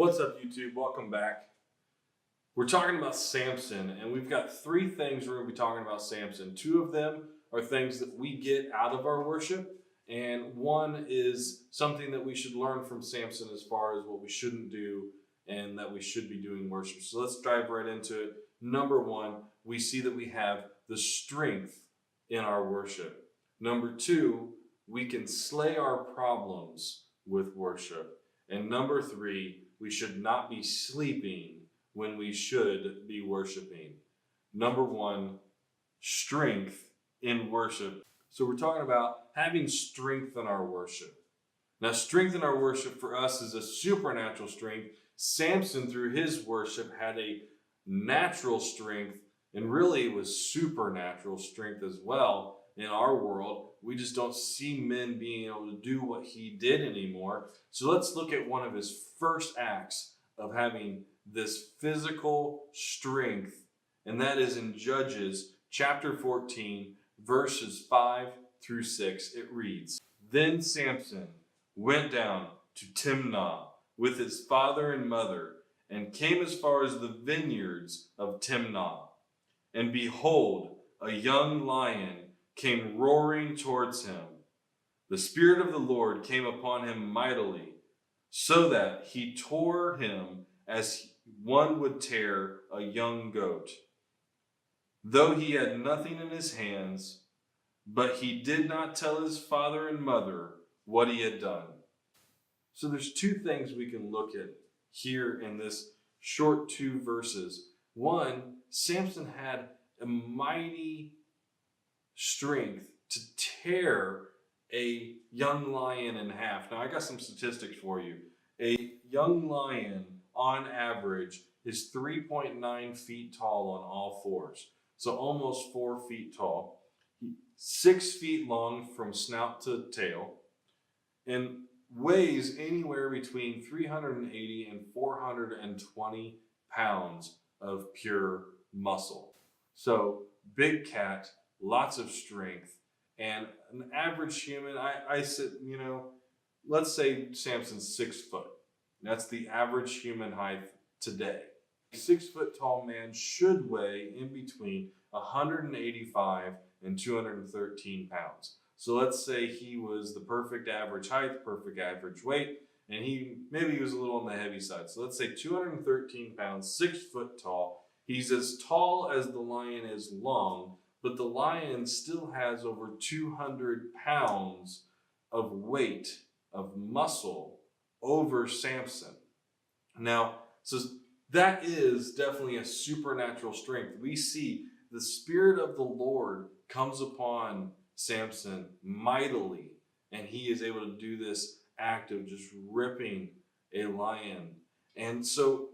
What's up, YouTube? Welcome back. We're talking about Samson, and we've got three things we're going to be talking about Samson. Two of them are things that we get out of our worship, and one is something that we should learn from Samson as far as what we shouldn't do and that we should be doing worship. So let's dive right into it. Number one, we see that we have the strength in our worship. Number two, we can slay our problems with worship. And number three, we should not be sleeping when we should be worshiping. Number one, strength in worship. So we're talking about having strength in our worship. Now, strength in our worship for us is a supernatural strength. Samson, through his worship, had a natural strength, and really it was supernatural strength as well. In our world, we just don't see men being able to do what he did anymore. So let's look at one of his first acts of having this physical strength, and that is in Judges chapter 14, verses 5 through 6. It reads, "Then Samson went down to Timnah with his father and mother, and came as far as the vineyards of Timnah. And behold, a young lion came roaring towards him. The Spirit of the Lord came upon him mightily, so that he tore him as one would tear a young goat, though he had nothing in his hands, but he did not tell his father and mother what he had done." So there's two things we can look at here in this short two verses. One, Samson had a mighty strength to tear a young lion in half. Now, I got some statistics for you. A young lion, on average, is 3.9 feet tall on all fours. So almost 4 feet tall. 6 feet long from snout to tail. And weighs anywhere between 380 and 420 pounds of pure muscle. So big cat, lots of strength, and an average human, I said, let's say Samson's 6 foot. That's the average human height today. A 6 foot tall man should weigh in between 185 and 213 pounds. So let's say he was the perfect average height, perfect average weight, and maybe he was a little on the heavy side. So let's say 213 pounds, 6 foot tall. He's as tall as the lion is long, but the lion still has over 200 pounds of weight, of muscle, over Samson. Now, so that is definitely a supernatural strength. We see the Spirit of the Lord comes upon Samson mightily, and he is able to do this act of just ripping a lion. And so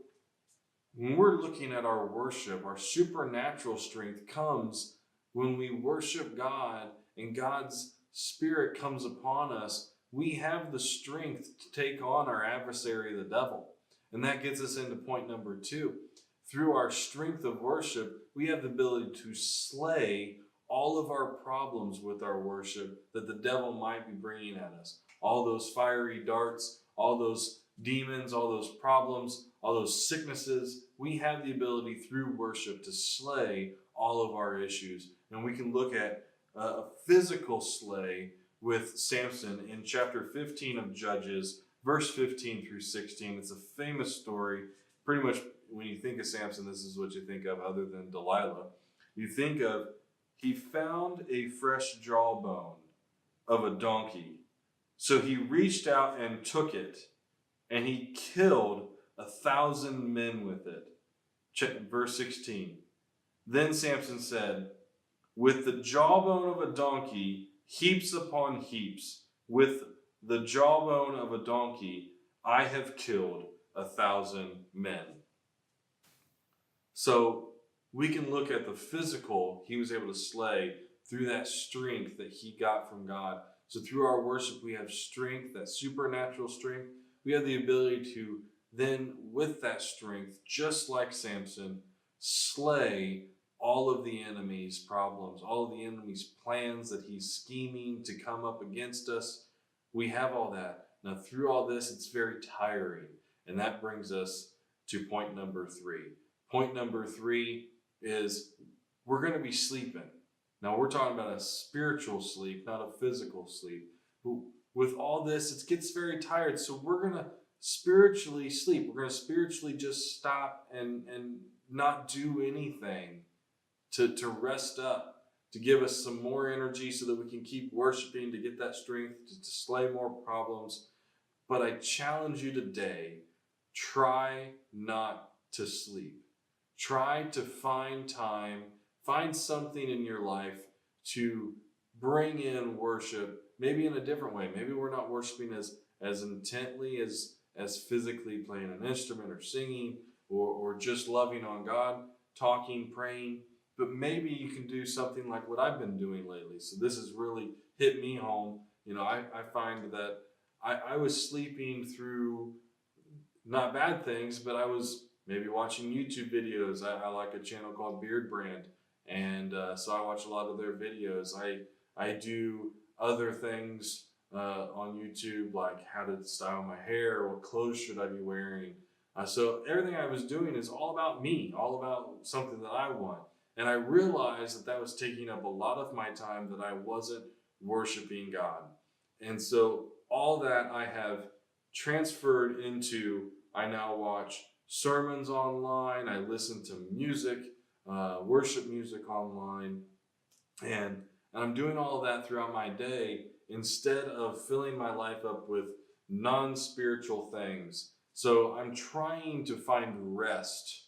when we're looking at our worship, our supernatural strength comes when we worship God and God's Spirit comes upon us. We have the strength to take on our adversary, the devil. And that gets us into point number two. Through our strength of worship, we have the ability to slay all of our problems with our worship that the devil might be bringing at us. All those fiery darts, all those demons, all those problems, all those sicknesses. We have the ability through worship to slay all of our issues. And we can look at a physical slay with Samson in chapter 15 of Judges, verse 15 through 16. It's a famous story. Pretty much when you think of Samson, this is what you think of, other than Delilah. You think of, he found a fresh jawbone of a donkey. So he reached out and took it, and he killed 1,000 men with it. Check verse 16. Then Samson said, "With the jawbone of a donkey, heaps upon heaps, with the jawbone of a donkey, I have killed 1,000 men." So we can look at the physical he was able to slay through that strength that he got from God. So through our worship, we have strength, that supernatural strength. We have the ability to then, with that strength, just like Samson, slay all of the enemy's problems, all of the enemy's plans that he's scheming to come up against us. We have all that. Now, through all this, it's very tiring. And that brings us to point number 3. Point number 3 is we're going to be sleeping. Now we're talking about a spiritual sleep, not a physical sleep. But with all this, it gets very tired. So we're going to spiritually sleep. We're going to spiritually just stop and not do anything to rest up, to give us some more energy so that we can keep worshiping, to get that strength, to slay more problems. But I challenge you today, try not to sleep. Try to find time, find something in your life to bring in worship, maybe in a different way. Maybe we're not worshiping as intently as physically playing an instrument or singing or just loving on God, talking, praying. But maybe you can do something like what I've been doing lately. So this has really hit me home. I find that I was sleeping through not bad things, but I was maybe watching YouTube videos. I like a channel called Beard Brand. And so I watch a lot of their videos. I do other things on YouTube, like how to style my hair, what clothes should I be wearing. So everything I was doing is all about me, all about something that I want. And I realized that was taking up a lot of my time, that I wasn't worshiping God. And so all that I have transferred into, I now watch sermons online, I listen to music, worship music online, and I'm doing all of that throughout my day instead of filling my life up with non-spiritual things. So I'm trying to find rest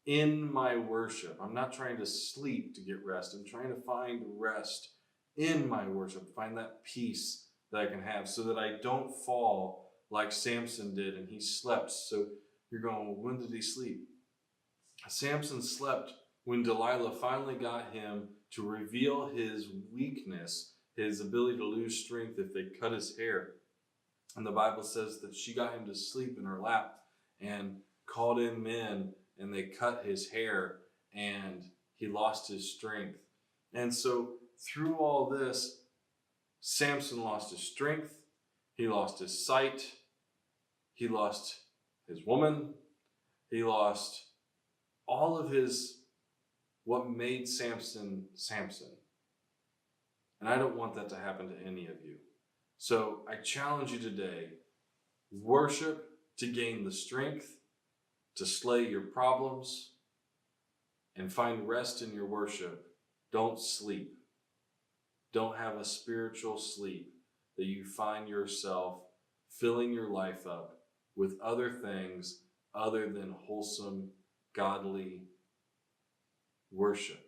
in my worship. I'm not trying to sleep to get rest. I'm trying to find rest in my worship, find that peace that I can have so that I don't fall like Samson did and he slept. So you're going, well, when did he sleep? Samson slept when Delilah finally got him to reveal his weakness, his ability to lose strength if they cut his hair. And the Bible says that she got him to sleep in her lap and called in men, and they cut his hair, and he lost his strength. And so through all this, Samson lost his strength, he lost his sight, he lost his woman, he lost all of what made Samson Samson. And I don't want that to happen to any of you. So I challenge you today, worship to gain the strength to slay your problems and find rest in your worship. Don't sleep. Don't have a spiritual sleep that you find yourself filling your life up with other things other than wholesome, godly worship.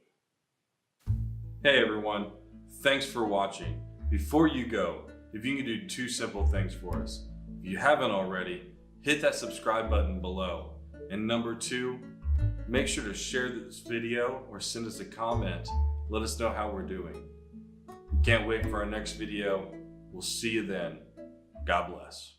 Hey everyone, thanks for watching. Before you go, if you can do 2 simple things for us. If you haven't already, hit that subscribe button below. And number 2, make sure to share this video or send us a comment. Let us know how we're doing. Can't wait for our next video. We'll see you then. God bless.